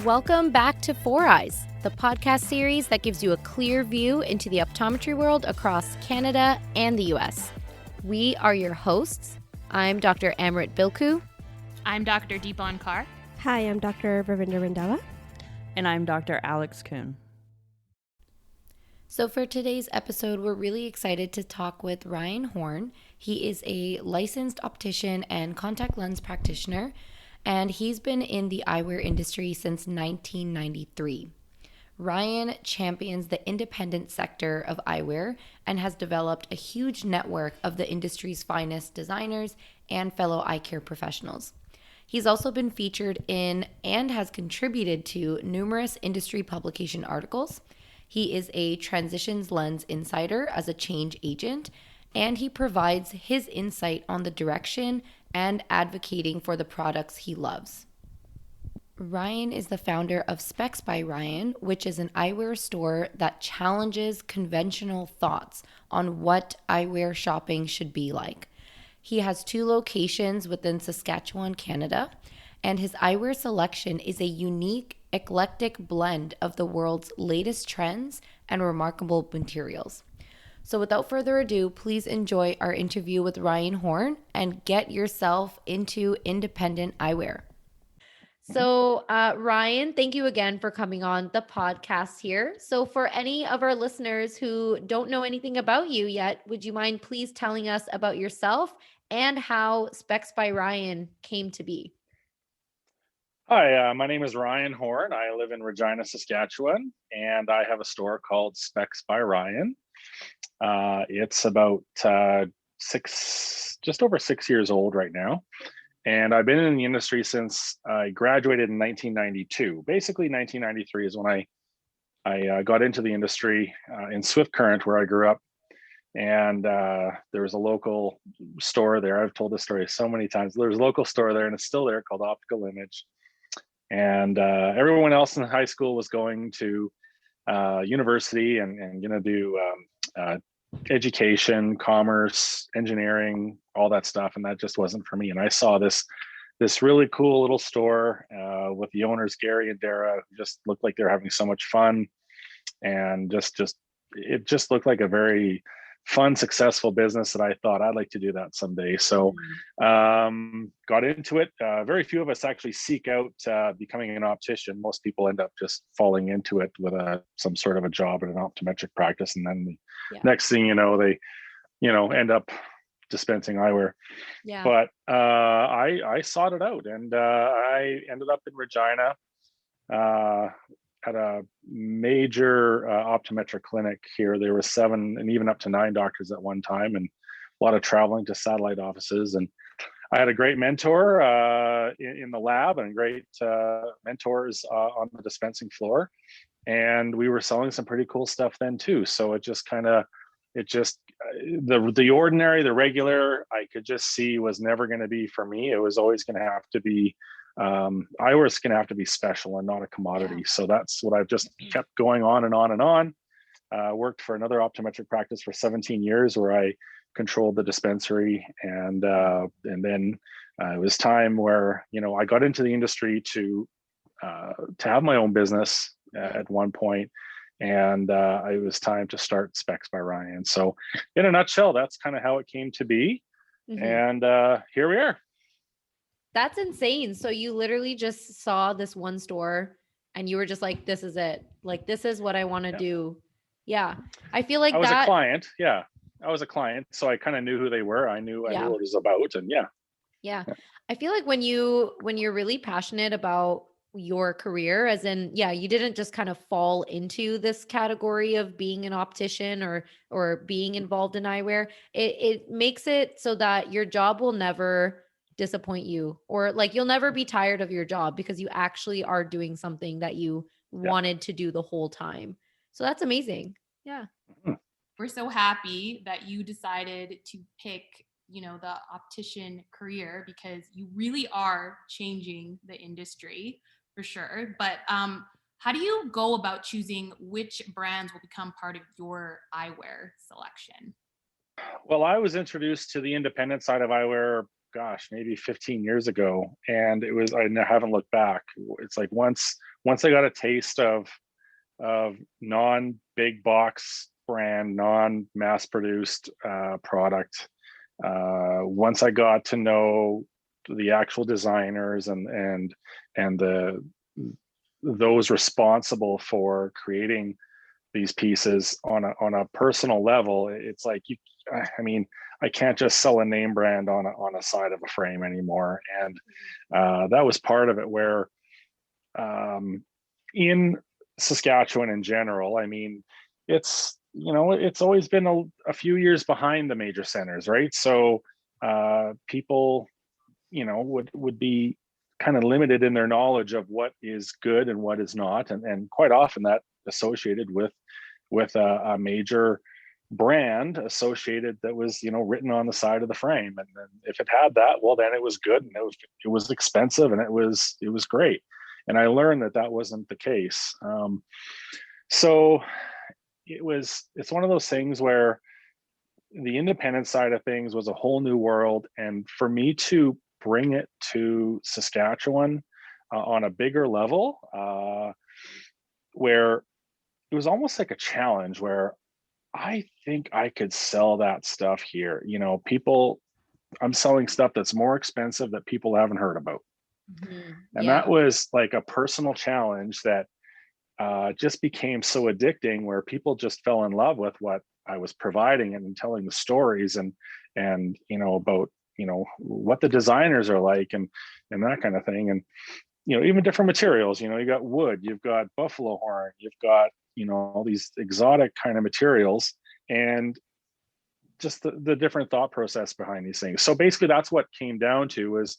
Welcome back to Four Eyes, the podcast series that gives you a clear view into the optometry world across Canada and the US. We are your hosts. I'm Dr. Amrit Bilku. I'm Dr. Deepan Kaur. Hi, I'm Dr. Ravinder Randhawa. And I'm Dr. Alex Kuhn. So for today's episode, we're really excited to talk with Ryan Horn. He is a licensed optician and contact lens practitioner, and he's been in the eyewear industry since 1993. Ryan champions the independent sector of eyewear and has developed a huge network of the industry's finest designers and fellow eye care professionals. He's also been featured in and has contributed to numerous industry publication articles. He is a transitions lens insider as a change agent, and he provides his insight on the direction and advocating for the products he loves. Ryan is the founder of Spex By Ryan, which is an eyewear store that challenges conventional thoughts on what eyewear shopping should be like. He has 2 locations within Saskatchewan, Canada, and his eyewear selection is a unique, eclectic blend of the world's latest trends and remarkable materials. So without further ado, please enjoy our interview with Ryan Horn and get yourself into independent eyewear. So Ryan, thank you again for coming on the podcast here. So for any of our listeners who don't know anything about you yet, would you mind please telling us about yourself and how Spex by Ryan came to be? Hi, my name is Ryan Horn. I live in Regina, Saskatchewan, and I have a store called Spex by Ryan. It's about just over 6 years old right now. And I've been in the industry since I graduated in 1992. Basically, 1993 is when I got into the industry in Swift Current, where I grew up. And there was a local store there. I've told this story so many times. There was a local store there, and it's still there, called Optical Image. And everyone else in high school was going to university and do education, commerce, engineering, all that stuff, and that just wasn't for me. And I saw this really cool little store with the owners, Gary and Dara, who just looked like they were having so much fun, and it just looked like a very fun, successful business that I thought I'd like to do that someday. So got into it. Very few of us actually seek out becoming an optician. Most people end up just falling into it with some sort of a job at an optometric practice, and then the next thing you know, they end up dispensing eyewear. Yeah. But I sought it out, and I ended up in Regina at a major optometric clinic here. There were 7 and even up to 9 doctors at one time, and a lot of traveling to satellite offices. And I had a great mentor in the lab, and great mentors on the dispensing floor. And we were selling some pretty cool stuff then too. So the ordinary, the regular, I could just see was never going to be for me. It was always going to have to be eyewear is going to have to be special and not a commodity. Yeah. So that's what I've just kept going on and on and on. Worked for another optometric practice for 17 years, where I controlled the dispensary, and then it was time where I got into the industry to have my own business at one point, and it was time to start Spex by Ryan. So in a nutshell, that's kind of how it came to be, and here we are. That's insane. So you literally just saw this one store and you were just like, this is it. Like, this is what I want to do. Yeah. I feel like I was a client. Yeah. I was a client. So I kind of knew who they were. I knew what it was about. And yeah. I feel like when you're really passionate about your career, as in, you didn't just kind of fall into this category of being an optician or being involved in eyewear. It makes it so that your job will never disappoint you, or like you'll never be tired of your job, because you actually are doing something that you wanted to do the whole time. So that's amazing. Yeah. We're so happy that you decided to pick, the optician career, because you really are changing the industry for sure. But how do you go about choosing which brands will become part of your eyewear selection? Well, I was introduced to the independent side of eyewear, maybe 15 years ago. And I haven't looked back. It's like once once I got a taste of non big box brand, non mass produced product, once I got to know the actual designers and those responsible for creating these pieces on a personal level, it's like I mean, I can't just sell a name brand on a side of a frame anymore. And that was part of it, where in Saskatchewan in general, I mean, it's it's always been a few years behind the major centers, right? So people would be kind of limited in their knowledge of what is good and what is not, and quite often that associated with a major brand associated that was written on the side of the frame, and then if it had that, well, then it was good, and it was expensive, and it was great. And I learned that wasn't the case. So it's one of those things where the independent side of things was a whole new world, and for me to bring it to Saskatchewan on a bigger level, where it was almost like a challenge, where I think I could sell that stuff here. I'm selling stuff that's more expensive that people haven't heard about. Mm-hmm. And that was like a personal challenge that just became so addicting, where people just fell in love with what I was providing and telling the stories and about what the designers are like and that kind of thing. And even different materials, you got wood, you've got buffalo horn, you've got all these exotic kind of materials, and just the different thought process behind these things. So basically that's what came down to is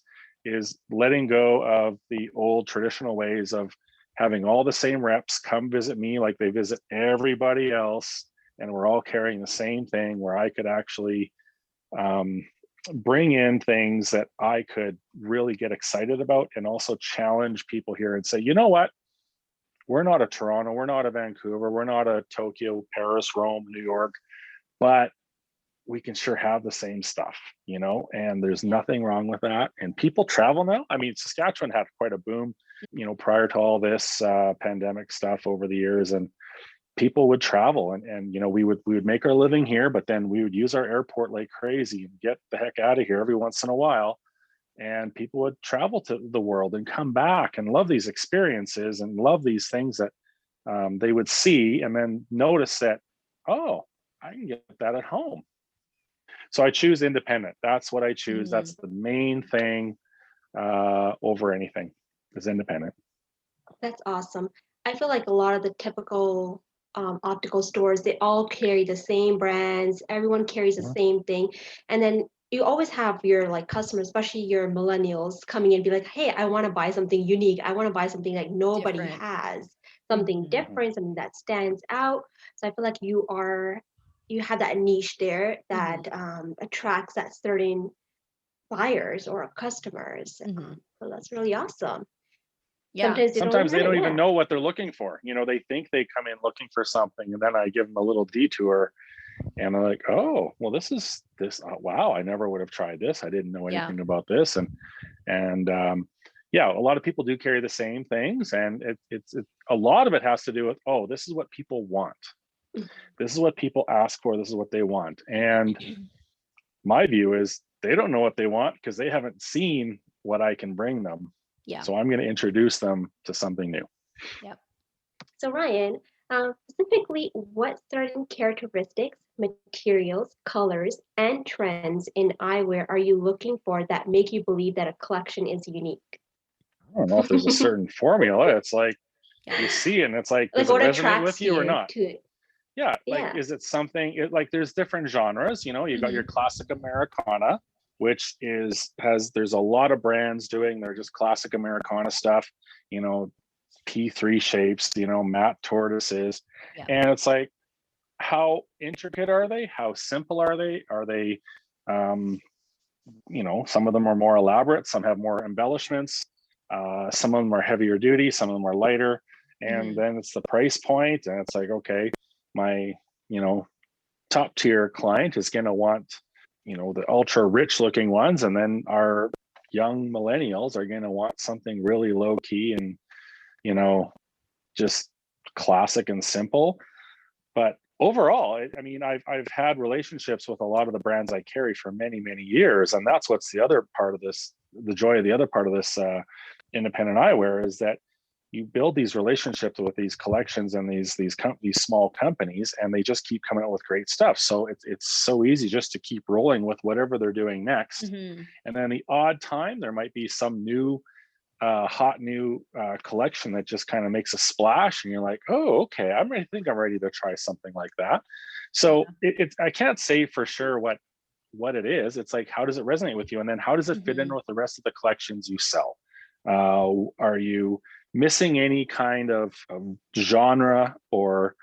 letting go of the old traditional ways of having all the same reps come visit me like they visit everybody else, and we're all carrying the same thing, where I could actually bring in things that I could really get excited about, and also challenge people here and say, you know what, we're not a Toronto, we're not a Vancouver, we're not a Tokyo, Paris, Rome, New York, but we can sure have the same stuff, and there's nothing wrong with that. And people travel now. I mean, Saskatchewan had quite a boom, prior to all this pandemic stuff over the years, and people would travel and we would make our living here, but then we would use our airport like crazy and get the heck out of here every once in a while. And people would travel to the world and come back and love these experiences and love these things that they would see, and then notice that, oh, I can get that at home. So I choose independent. That's what I choose. That's the main thing over anything, is independent. That's awesome. I feel like a lot of the typical optical stores, they all carry the same brands. Everyone carries the same thing. And then you always have your customers, especially your millennials, coming in and be like, hey, I want to buy something unique. I want to buy something like nobody Different. has, something different, something that stands out. So I feel like you have that niche there that attracts that certain buyers or customers. So that's really awesome. Yeah. Sometimes they don't even know what they're looking for. They think they come in looking for something, and then I give them a little detour, and they're like, oh, well, this. Wow, I never would have tried this. I didn't know anything about this. And yeah, a lot of people do carry the same things, and it's a lot of it has to do with, oh, this is what people want. This is what people ask for. This is what they want. And my view is they don't know what they want because they haven't seen what I can bring them. Yeah. So I'm going to introduce them to something new. Yep. So Ryan, specifically, what certain characteristics, materials, colors, and trends in eyewear are you looking for that make you believe that a collection is unique? I don't know if there's a certain formula. It's like you see it, and it's like, does it resonate with you or not? Yeah, is it something like there's different genres, you got your classic Americana, which there's a lot of brands doing their just classic Americana stuff, P3 shapes, matte tortoises. Yeah. And it's like, how intricate are they? How simple are they? Are they, some of them are more elaborate, some have more embellishments, some of them are heavier duty, some of them are lighter. And then it's the price point, and it's like, okay, my top tier client is going to want the ultra rich looking ones, and then our young millennials are going to want something really low key and just classic and simple. But overall, I mean, I've had relationships with a lot of the brands I carry for many, many years, and that's what's the other part of this. The joy of the other part of this independent eyewear is that you build these relationships with these collections and these small companies, and they just keep coming out with great stuff. So it's so easy just to keep rolling with whatever they're doing next. And then the odd time there might be some new hot new collection that just kind of makes a splash, and you're like, oh, okay, I'm ready to try something like that. So I can't say for sure what it is. It's like, how does it resonate with you, and then how does it fit in with the rest of the collections you sell? Are you missing any kind of genre, or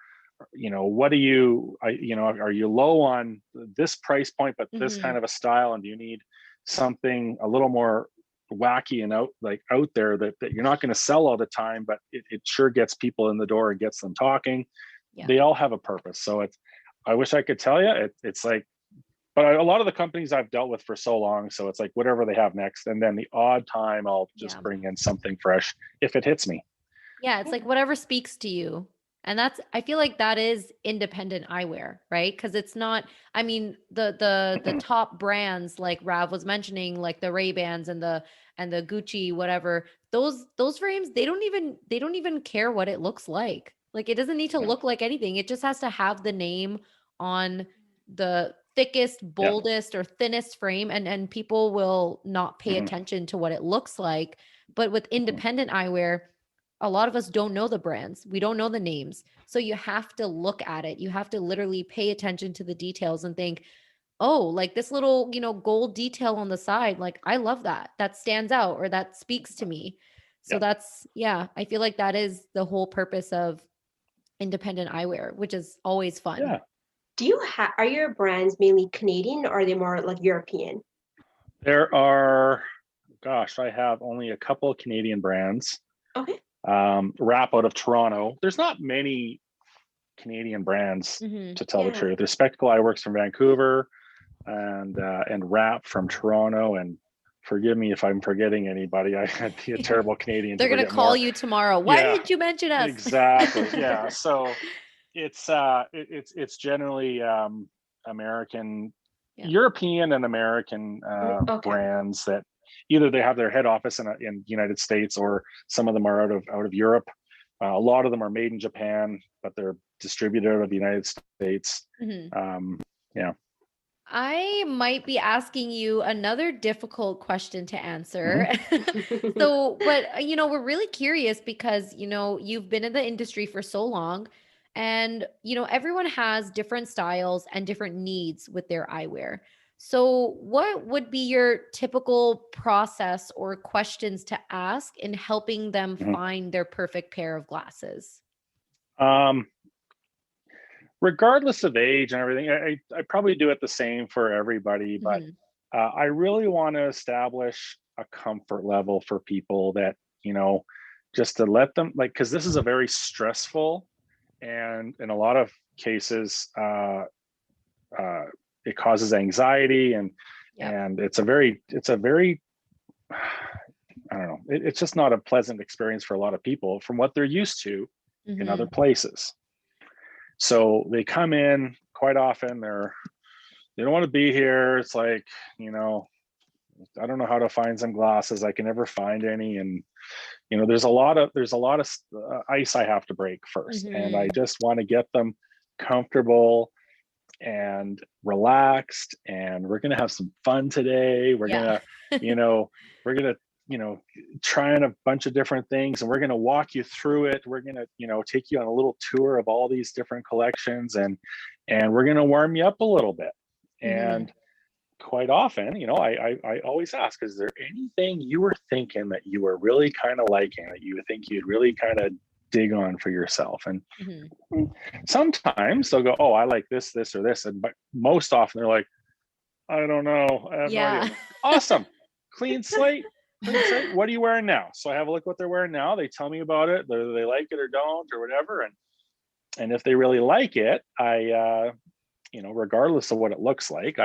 what do you are you low on this price point but this kind of a style, and do you need something a little more wacky and out there that you're not going to sell all the time, but it sure gets people in the door and gets them talking? They all have a purpose. So I wish I could tell you it's like, but a lot of the companies I've dealt with for so long, so it's like whatever they have next, and then the odd time I'll just bring in something fresh if it hits me. Yeah, it's like whatever speaks to you. And I feel like that is independent eyewear, right? Because it's not, I mean, the top brands like Rav was mentioning, like the Ray-Bans and the Gucci, whatever, those frames, they don't even care what it looks like. Like, it doesn't need to look like anything. It just has to have the name on the thickest, boldest, or thinnest frame, and people will not pay attention to what it looks like. But with independent eyewear, a lot of us don't know the brands. We don't know the names. So you have to look at it. You have to literally pay attention to the details and think, oh, like this little, gold detail on the side, like I love that. That stands out, or that speaks to me. So I feel like that is the whole purpose of independent eyewear, which is always fun. Yeah. Are your brands mainly Canadian, or are they more like European? There are, gosh, I have only a couple of Canadian brands. Okay. Wrap out of Toronto. There's not many Canadian brands, to tell the truth. There's Spectacle Eyeworks from Vancouver, and Wrap from Toronto. And forgive me if I'm forgetting anybody. I'd be a terrible Canadian. They're going to call you tomorrow. Why did you mention us? Exactly. Yeah. So it's generally American, European and American brands that either they have their head office in the United States, or some of them are out of Europe. A lot of them are made in Japan, but they're distributed out of the United States. I might be asking you another difficult question to answer. So, but we're really curious because, you've been in the industry for so long, and, everyone has different styles and different needs with their eyewear. So what would be your typical process or questions to ask in helping them find their perfect pair of glasses? Regardless of age and everything, I probably do it the same for everybody, but I really want to establish a comfort level for people that, just to let them, like, because this is a very stressful, and in a lot of cases, it causes anxiety, and it's a very I don't know, it's just not a pleasant experience for a lot of people from what they're used to in other places. So they come in quite often, they don't want to be here. It's like, I don't know how to find some glasses. I can never find any. And, there's a lot of ice I have to break first. And I just want to get them comfortable and relaxed, and we're going to have some fun today. We're going to, we're going to, try on a bunch of different things, and we're going to walk you through it. We're going to, take you on a little tour of all these different collections, and we're going to warm you up a little bit. And quite often, I always ask, is there anything you were thinking that you were really kind of liking, that you think you'd really kind of dig on for yourself? And sometimes they'll go, oh, I like this, or this. But most often they're like, I don't know. I have no idea. Awesome. Clean slate. What are you wearing now? So I have a look what they're wearing now. They tell me about it, whether they like it or don't, or whatever. And if they really like it, I, regardless of what it looks like,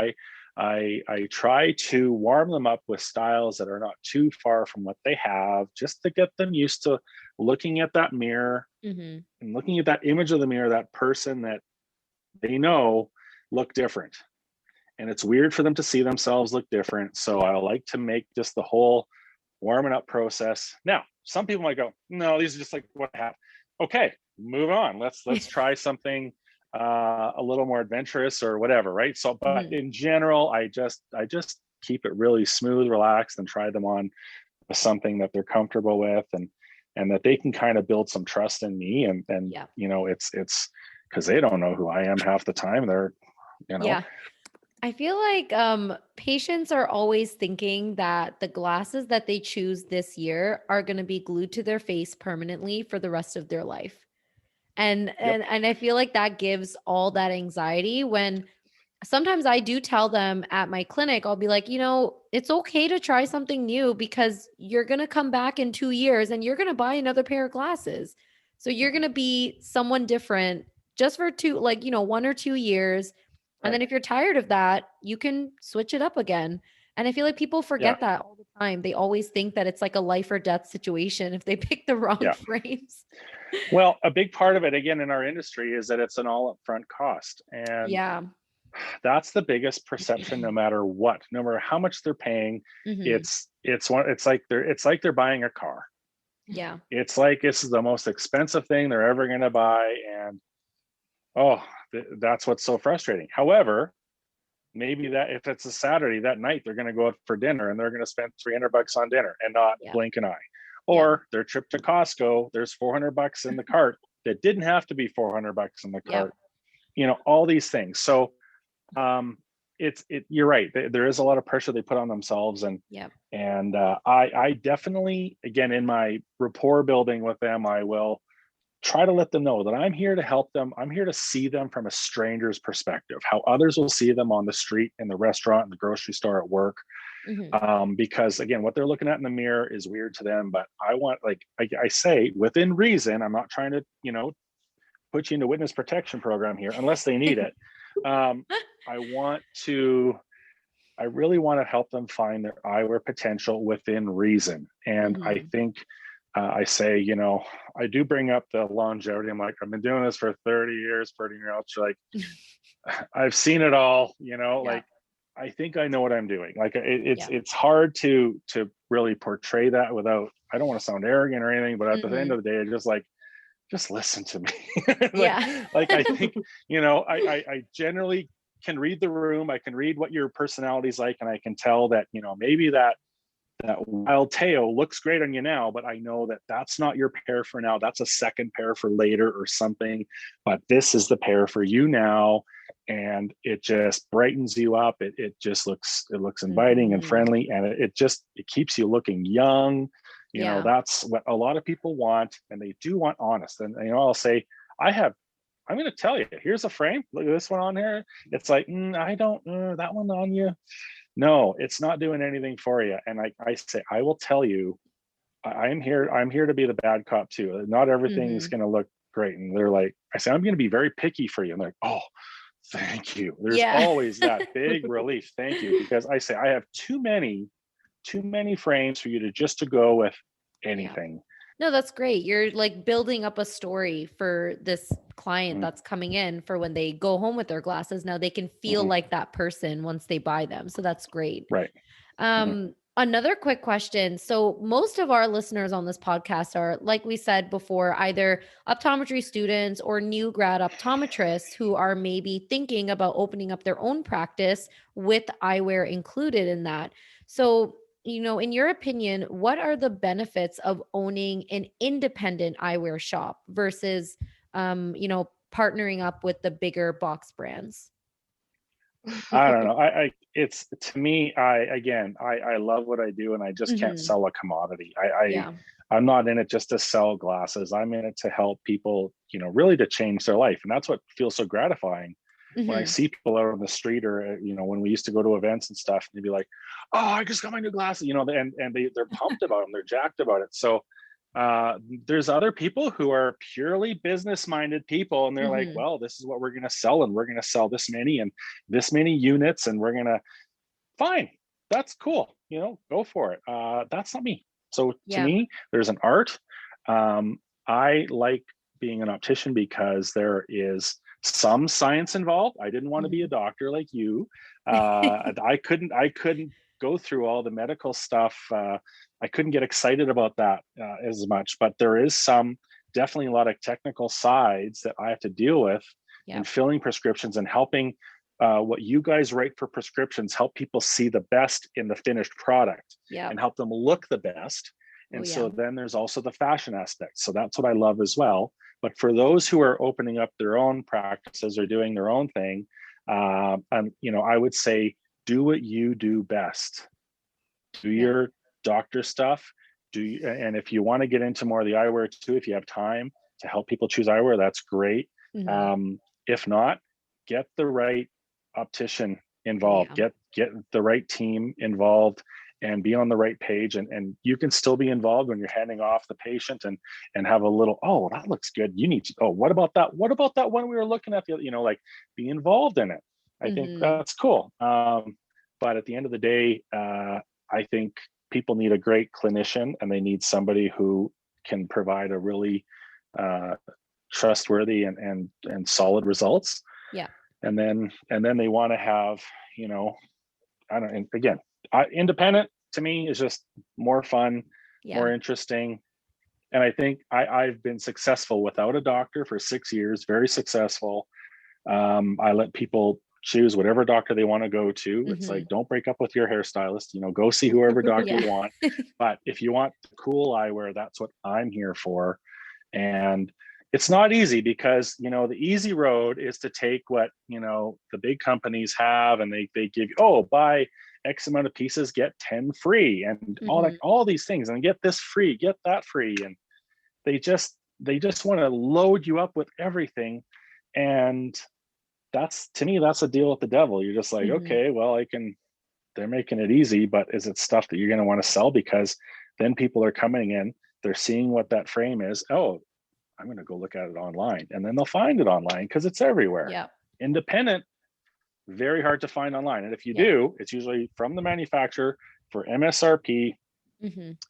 I try to warm them up with styles that are not too far from what they have, just to get them used to looking at that mirror Mm-hmm. and looking at that image of the mirror, that person that they know look different. And it's weird for them to see themselves look different. So I like to make just the whole warming up process. Now, some people might go, no, these are just like what happened. Okay, move on. Let's try something a little more adventurous or whatever, right? So, but Mm-hmm. in general, I just keep it really smooth, relaxed, and try them on with something that they're comfortable with, and that they can kind of build some trust in me. And Yeah. you know, it's because they don't know who I am half the time. They're, you know, Yeah. I feel like patients are always thinking that the glasses that they choose this year are going to be glued to their face permanently for the rest of their life. And yep, and I feel like that gives all that anxiety when sometimes I do tell them at my clinic, I'll be like, it's okay to try something new because you're going to come back in 2 years and you're going to buy another pair of glasses. So you're going to be someone different just for 1 or 2 years. And then right, if you're tired of that, you can switch it up again. And I feel like people yeah, forget that all the time. They always think that it's like a life or death situation if they pick the wrong yeah. frames. Well, a big part of it, again, in our industry, is that it's an all upfront cost, and Yeah. that's the biggest perception. No matter what, no matter how much they're paying, Hmm. it's like they're buying a car. Yeah. It's like this is the most expensive thing they're ever going to buy, and oh, that's what's so frustrating. However, maybe that if it's a Saturday that night, they're going to go out for dinner and they're going to spend $300 on dinner and not Yeah. blink an eye. Yeah. Or their trip to Costco, there's $400 in the cart that didn't have to be $400 in the Yeah. cart. You know, all these things. So you're right. There is a lot of pressure they put on themselves, and Yeah. I definitely, again, in my rapport building with them, I will try to let them know that I'm here to help them. I'm here to see them from a stranger's perspective, how others will see them on the street, in the restaurant, in the grocery store, at work. Hmm. Because again, what they're looking at in the mirror is weird to them, but I want, like I say, within reason. I'm not trying to, put you into witness protection program here unless they need it. Um, I want to, I really want to help them find their eyewear potential within reason. And I Hmm. think I say, I do bring up the longevity. I'm like, I've been doing this for 30 years, 30-year-old. Like, I've seen it all, Yeah. like, I think I know what I'm doing. Like Yeah. it's hard to really portray that without, I don't want to sound arrogant or anything, but at the end Hmm. of the day, it's just like, just listen to me. like, Yeah. like I think, I generally can read the room. I can read what your personality's like, and I can tell that, maybe that wild tail looks great on you now, but I know that that's not your pair for now. That's a second pair for later or something, but this is the pair for you now. And it just brightens you up. It just looks inviting and Hmm. friendly, and it keeps you looking young. Yeah. That's what a lot of people want, and they do want honest. And I'll say, I'm going to tell you, here's a frame. Look at this one on here. It's like, I don't that one on you. No, it's not doing anything for you. And I say, I will tell you, I'm here to be the bad cop too. Not everything's Hmm. going to look great. And they're like, I say, I'm going to be very picky for you. And they're like, oh, thank you. There's Yeah. always that big relief. Thank you. Because I say, I have too many frames for you to go with Yeah. anything. No, that's great. You're like building up a story for this client Mm, that's coming in for when they go home with their glasses. Now they can feel mhm, like that person once they buy them. So that's great. right. Mhm, Another quick question. So most of our listeners on this podcast are, like we said before, either optometry students or new grad optometrists who are maybe thinking about opening up their own practice with eyewear included in that. So, in your opinion, what are the benefits of owning an independent eyewear shop versus, partnering up with the bigger box brands? I don't know. It's, to me, I love what I do, and I just can't Hmm. sell a commodity. Yeah. I'm not in it just to sell glasses. I'm in it to help people, really to change their life. And that's what feels so gratifying when I Hmm. see people out on the street, or, when we used to go to events and stuff, and they'd be like, oh, I just got my new glasses, and they're pumped about them. They're jacked about it. So there's other people who are purely business minded people, and they're like, Hmm. well, this is what we're going to sell, and we're going to sell this many and this many units, and we're going to fine, that's cool, go for it. That's not me. So to Yeah. me, there's an art. I like being an optician because there is some science involved. I didn't want to be a doctor like you. I couldn't go through all the medical stuff. I couldn't get excited about that as much, but there is definitely a lot of technical sides that I have to deal with in filling prescriptions and helping what you guys write for prescriptions help people see the best in the finished product and help them look the best. And so then there's also the fashion aspect. So that's what I love as well. But for those who are opening up their own practices or doing their own thing, I would say do what you do best. Do your doctor stuff. And if you want to get into more of the eyewear too, if you have time to help people choose eyewear, that's great. If not, get the right optician involved. Get the right team involved and be on the right page, and you can still be involved when you're handing off the patient and have a little, oh, that looks good, you need to, oh, what about that one we were looking at, like be involved in it. I think that's cool. But at the end of the day, I think people need a great clinician, and they need somebody who can provide a really trustworthy and solid results. And then they want to have, and again, independent to me is just more fun, more interesting. And I think I've been successful without a doctor for 6 years, very successful. I let people choose whatever doctor they want to go to. It's like, don't break up with your hairstylist, go see whoever doctor you want. But if you want cool eyewear, that's what I'm here for. And it's not easy because, the easy road is to take what, the big companies have, and they give you, buy X amount of pieces, get 10 free, and all these things, and get this free, get that free. And they just want to load you up with everything. And to me, that's a deal with the devil. You're just like, okay, well, they're making it easy, but is it stuff that you're going to want to sell? Because then people are coming in, they're seeing what that frame is. Oh, I'm going to go look at it online, and then they'll find it online because it's everywhere. Independent, very hard to find online. And if you do, it's usually from the manufacturer for MSRP.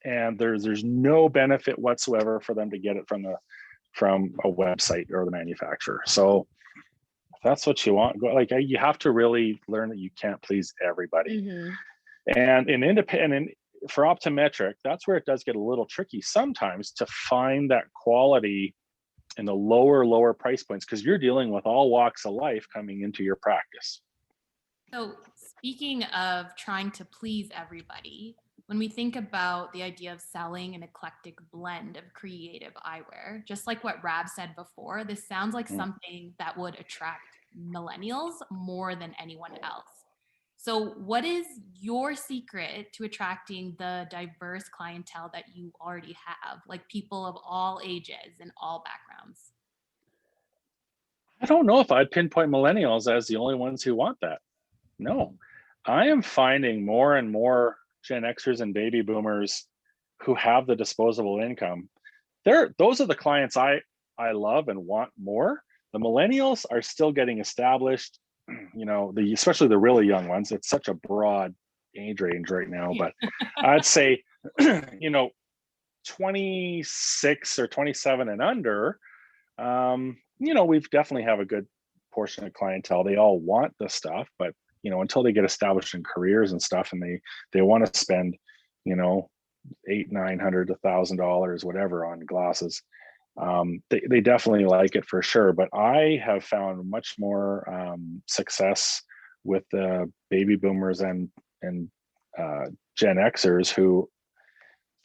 And there's no benefit whatsoever for them to get it from a website or the manufacturer. So if that's what you want, you have to really learn that you can't please everybody. And in independent, for optometric, that's where it does get a little tricky sometimes to find that quality in the lower price points, because you're dealing with all walks of life coming into your practice. So speaking of trying to please everybody, when we think about the idea of selling an eclectic blend of creative eyewear, just like what Rab said before, this sounds like something that would attract millennials more than anyone else. So what is your secret to attracting the diverse clientele that you already have, like people of all ages and all backgrounds? I don't know if I'd pinpoint millennials as the only ones who want that. No, I am finding more and more Gen Xers and baby boomers who have the disposable income. Those are the clients I love and want more. The millennials are still getting established, especially the really young ones. It's such a broad age range right now, but I'd say, 26 or 27 and under, we've definitely have a good portion of clientele. They all want the stuff, but until they get established in careers and stuff, and they want to spend, $800, $900, $1,000, whatever on glasses, they definitely like it for sure. But I have found much more success with the baby boomers and Gen Xers who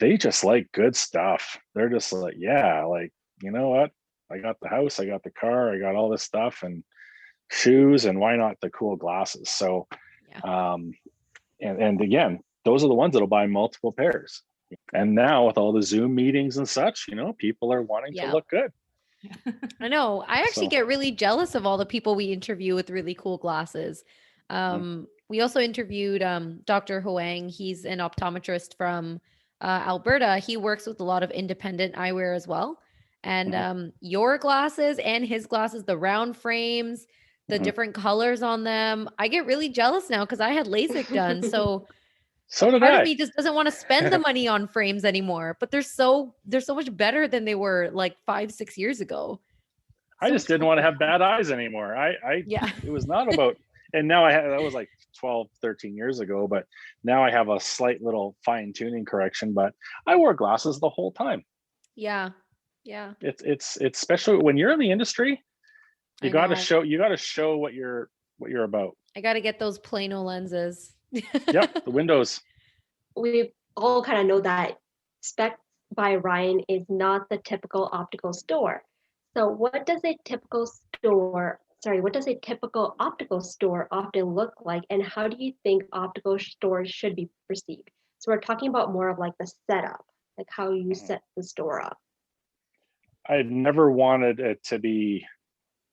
they just like good stuff. They're just like, you know what? I got the house, I got the car, I got all this stuff and shoes, and why not the cool glasses? So, and again, those are the ones that'll buy multiple pairs. And now with all the Zoom meetings and such, people are wanting to look good. I know. I actually get really jealous of all the people we interview with really cool glasses. We also interviewed Dr. Hoang. He's an optometrist from Alberta. He works with a lot of independent eyewear as well. And your glasses and his glasses, the round frames, the different colors on them. I get really jealous now because I had LASIK done. So a So did part of I. me just doesn't want to spend the money on frames anymore, but they're so much better than they were like 5, 6 years ago. I So just much didn't want to have comfortable. bad eyes anymore. Yeah. It was not about, and now that was like 12, 13 years ago, but now I have a slight little fine tuning correction, but I wore glasses the whole time. Yeah. Yeah. It's especially when you're in the industry, I know. you got to show what you're about. I got to get those Plano lenses. Yep. The windows. We all kind of know that Specs by Ryan is not the typical optical store. So what does a typical optical store often look like, and how do you think optical stores should be perceived? So we're talking about more of like the setup, like how you set the store up. I've never wanted it to be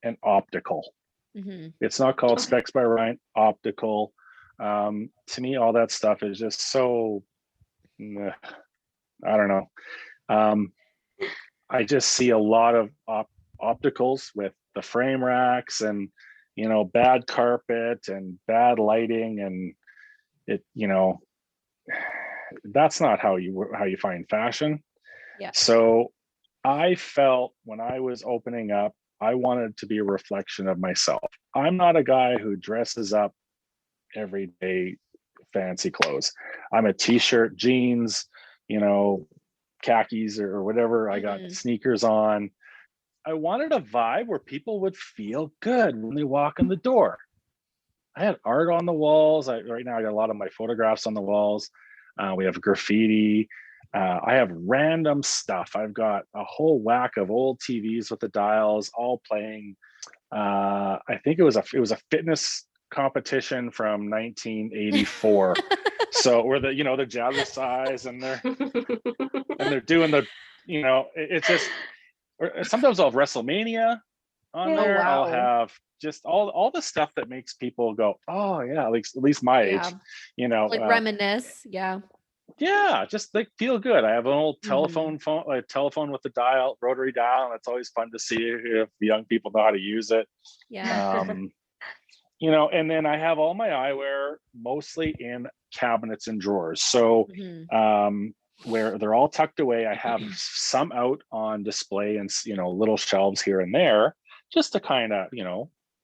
an optical. Hmm. It's not called Okay. Specs by Ryan optical. To me, all that stuff is just so, I don't know. I just see a lot of opticals with the frame racks and, bad carpet and bad lighting, and it, that's not how you find fashion. Yeah. So I felt when I was opening up, I wanted to be a reflection of myself. I'm not a guy who dresses up every day, fancy clothes. I'm a t-shirt, jeans, khakis or whatever. I got sneakers on. I wanted a vibe where people would feel good when they walk in the door. I had art on the walls. Right now I got a lot of my photographs on the walls. We have graffiti. I have random stuff. I've got a whole whack of old TVs with the dials all playing. I think it was a fitness competition from 1984. So where the jazzercise and they're doing the, it's just, or sometimes I'll have WrestleMania on Oh, there. I'll wow. have just all the stuff that makes people go, oh yeah, at least my age, Like reminisce. Yeah. yeah, just like feel good. I have an old telephone with the dial, rotary dial, and it's always fun to see if the young people know how to use it. Yeah. And then I have all my eyewear mostly in cabinets and drawers. So where they're all tucked away, I have some out on display and little shelves here and there, just to kind of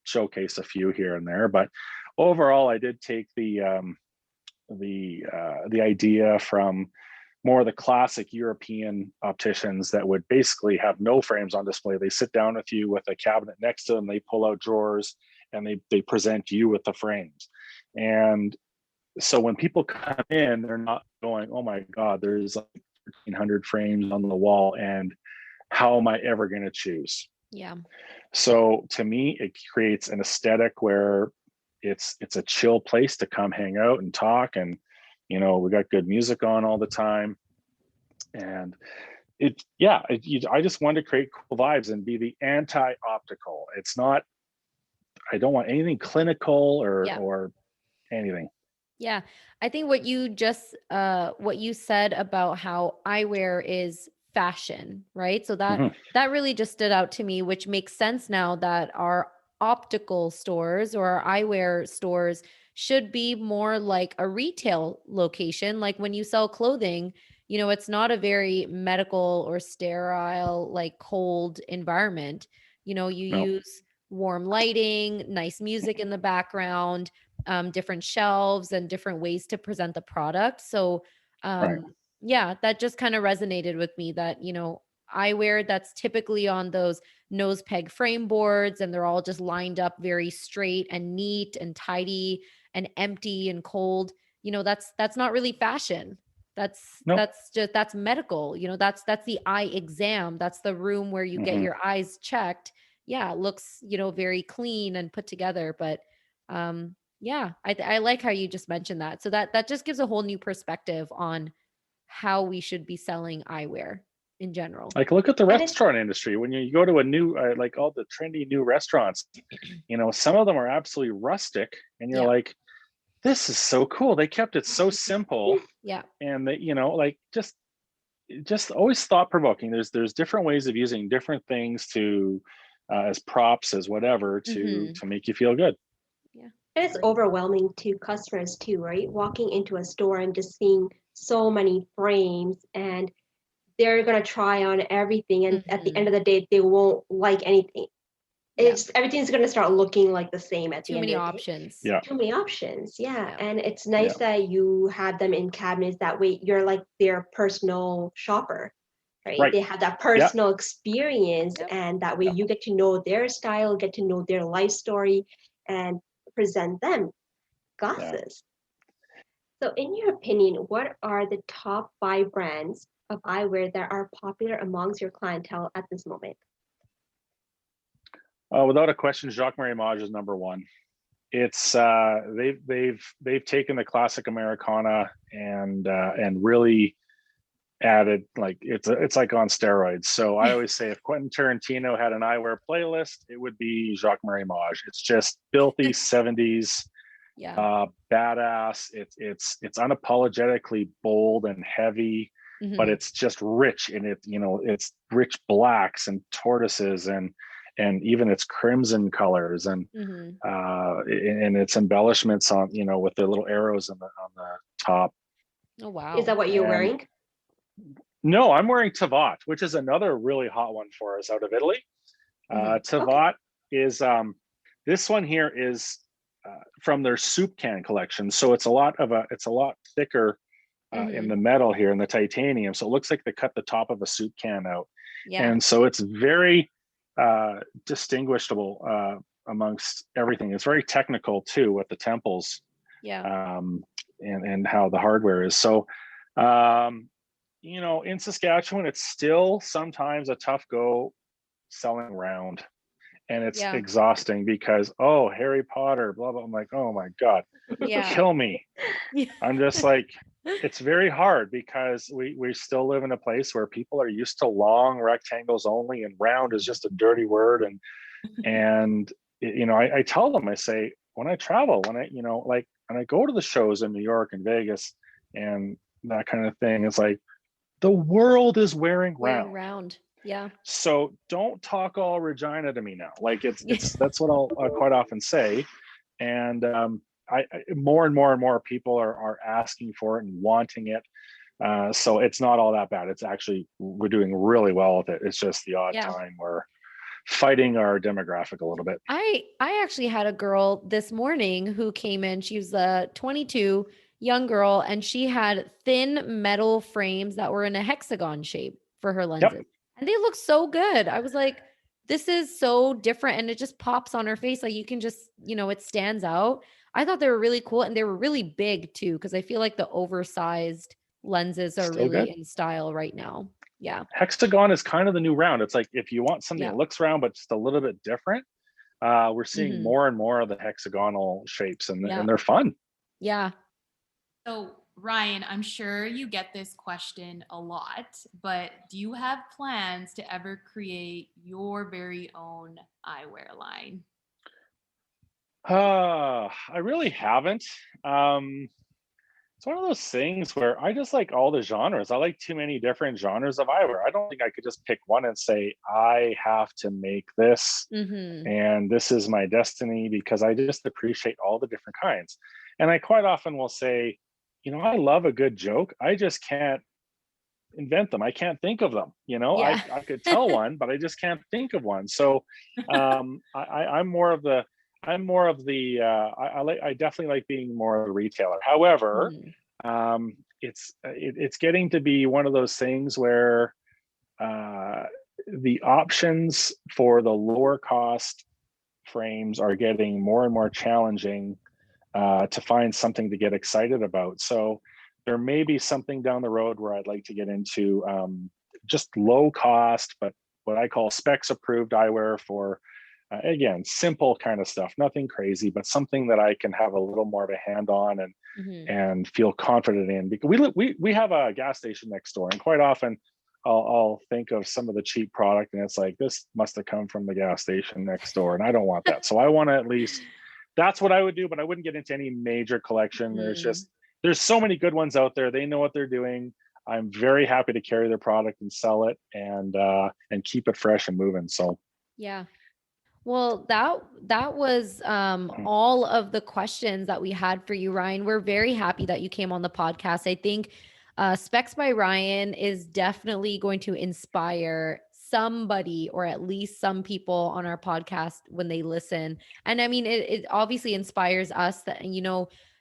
showcase a few here and there. But overall, I did take the idea from more of the classic European opticians that would basically have no frames on display. They sit down with you with a cabinet next to them, they pull out drawers, and they present you with the frames. And so when people come in, they're not going, oh my God, there's like 1,300 frames on the wall, and how am I ever going to choose? Yeah. So to me, it creates an aesthetic where it's a chill place to come hang out and talk, and we got good music on all the time, and I just wanted to create cool vibes and be the anti-optical. It's not, I don't want anything clinical or anything. Yeah. I think what you said about how eyewear is fashion, right? So that really just stood out to me, which makes sense now that our optical stores or our eyewear stores should be more like a retail location. Like when you sell clothing, it's not a very medical or sterile, like cold environment. You No. use warm lighting, nice music in the background, different shelves and different ways to present the product. So, Right. yeah, that just kind of resonated with me that, eyewear that's typically on those nose peg frame boards and they're all just lined up very straight and neat and tidy and empty and cold. That's not really fashion. Nope. That's medical. That's the eye exam. That's the room where you get your eyes checked. Yeah, it looks, very clean and put together. But yeah, I like how you just mentioned that. So that just gives a whole new perspective on how we should be selling eyewear in general. Like look at the restaurant industry. When you go to a new, like all the trendy new restaurants, some of them are absolutely rustic, and you're like, this is so cool. They kept it so simple. Yeah. And they, like just always thought provoking. There's different ways of using different things to as props, as whatever to make you feel good. It's overwhelming to customers too, right? Walking into a store and just seeing so many frames, and they're gonna try on everything, and at the end of the day, they won't like anything. It's everything's gonna start looking like the same at the Too end many of the day. options. Yeah. Too many options, Yeah. And it's nice that you have them in cabinets. That way, you're like their personal shopper, right? They have that personal experience, and that way you get to know their style, get to know their life story, and present them glasses. So, in your opinion, what are the top 5 brands of eyewear that are popular amongst your clientele at this moment? Without a question, Jacques-Marie Mage is number one. It's they've taken the classic Americana and really added, like, it's like on steroids. So I always say if Quentin Tarantino had an eyewear playlist, it would be Jacques-Marie Mage. It's just filthy 70s, badass. It's unapologetically bold and heavy, but it's just rich in it. It's rich blacks and tortoises and even its crimson colors and its embellishments on, with the little arrows on the top. Oh wow! Is that what you're wearing? No, I'm wearing Tavat, which is another really hot one for us out of Italy. Tavat is this one here is from their soup can collection, so it's a lot thicker in the metal here, in the titanium. So it looks like they cut the top of a soup can out, and so it's very distinguishable amongst everything. It's very technical too with the temples, and how the hardware is. So in Saskatchewan, it's still sometimes a tough go selling round, and it's exhausting because Harry Potter, blah blah. I'm like, oh my god, kill me. I'm just like, it's very hard because we still live in a place where people are used to long rectangles only, and round is just a dirty word. And I tell them, I say, when I travel, when I go to the shows in New York and Vegas and that kind of thing, it's like the world is wearing round. Yeah. So don't talk all Regina to me now. Like it's that's what I'll quite often say. And I more and more people are asking for it and wanting it. So it's not all that bad. It's actually, we're doing really well with it. It's just the odd time we're fighting our demographic a little bit. I actually had a girl this morning who came in. She was a 22 young girl, and she had thin metal frames that were in a hexagon shape for her lenses. And they look so good. I was like, this is so different, and it just pops on her face. Like you can just, it stands out. I thought they were really cool, and they were really big too, because I feel like the oversized lenses are Still really good. in style right now. Yeah. Hexagon is kind of the new round. It's like, if you want something that looks round but just a little bit different, we're seeing more and more of the hexagonal shapes, and they're fun. Yeah. So Ryan, I'm sure you get this question a lot, but do you have plans to ever create your very own eyewear line? I really haven't. It's one of those things where I just like all the genres. I like too many different genres of eyewear. I don't think I could just pick one and say, I have to make this and this is my destiny, because I just appreciate all the different kinds. And I quite often will say, I love a good joke. I just can't invent them. I can't think of them. I could tell one, but I just can't think of one. So I'm more of the I definitely like being more of a retailer. However, it's getting to be one of those things where the options for the lower cost frames are getting more and more challenging to find something to get excited about. So there may be something down the road where I'd like to get into just low cost, but what I call Spex approved eyewear for again, simple kind of stuff, nothing crazy, but something that I can have a little more of a hand on and feel confident in. Because we have a gas station next door, and quite often I'll think of some of the cheap product, and it's like, this must have come from the gas station next door, and I don't want that. So I want to at least, that's what I would do, but I wouldn't get into any major collection. There's so many good ones out there. They know what they're doing. I'm very happy to carry their product and sell it and keep it fresh and moving. So yeah. Well, that was all of the questions that we had for you, Ryan. We're very happy that you came on the podcast. I think Specs by Ryan is definitely going to inspire somebody or at least some people on our podcast when they listen. And I mean, it obviously inspires us that,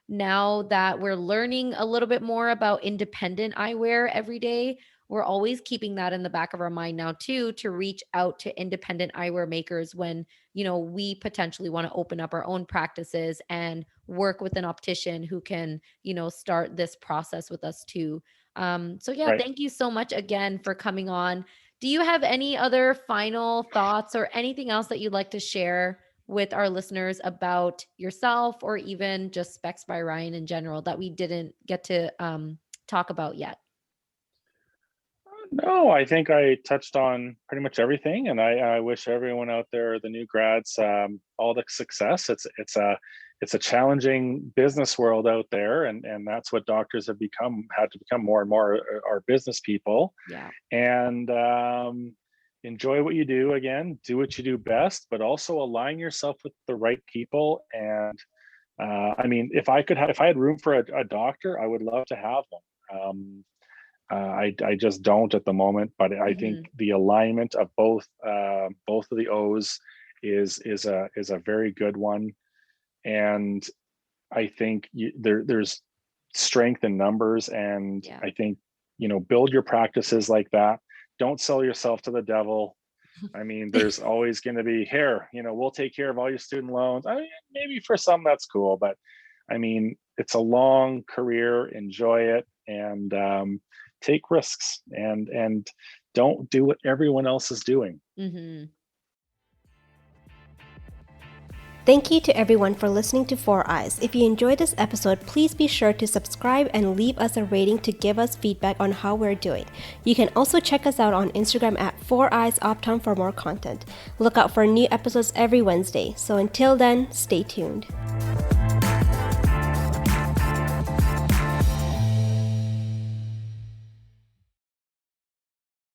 now that we're learning a little bit more about independent eyewear every day, we're always keeping that in the back of our mind now too, to reach out to independent eyewear makers when we potentially want to open up our own practices and work with an optician who can start this process with us too. So yeah, Right. thank you so much again for coming on. Do you have any other final thoughts or anything else that you'd like to share with our listeners about yourself or even just Specs by Ryan in general that we didn't get to talk about yet? No, I think I touched on pretty much everything, and I wish everyone out there, the new grads, all the success. It's a challenging business world out there, and that's what doctors have had to become more and more are business people. Yeah. And enjoy what you do. Again, do what you do best, but also align yourself with the right people. And I mean, if I had room for a doctor, I would love to have one. I just don't at the moment, but I think the alignment of both of the O's is a very good one, and I think there's strength in numbers, and Yeah. I think build your practices like that. Don't sell yourself to the devil. I mean, there's always going to be here. We'll take care of all your student loans. I mean, maybe for some that's cool, but I mean, it's a long career. Enjoy it, and take risks, and don't do what everyone else is doing. Thank you to everyone for listening to Four Eyes. If you enjoyed this episode, please be sure to subscribe and leave us a rating to give us feedback on how we're doing. You can also check us out on Instagram at 4eyesoptom for more content. Look out for new episodes every Wednesday. So until then, stay tuned.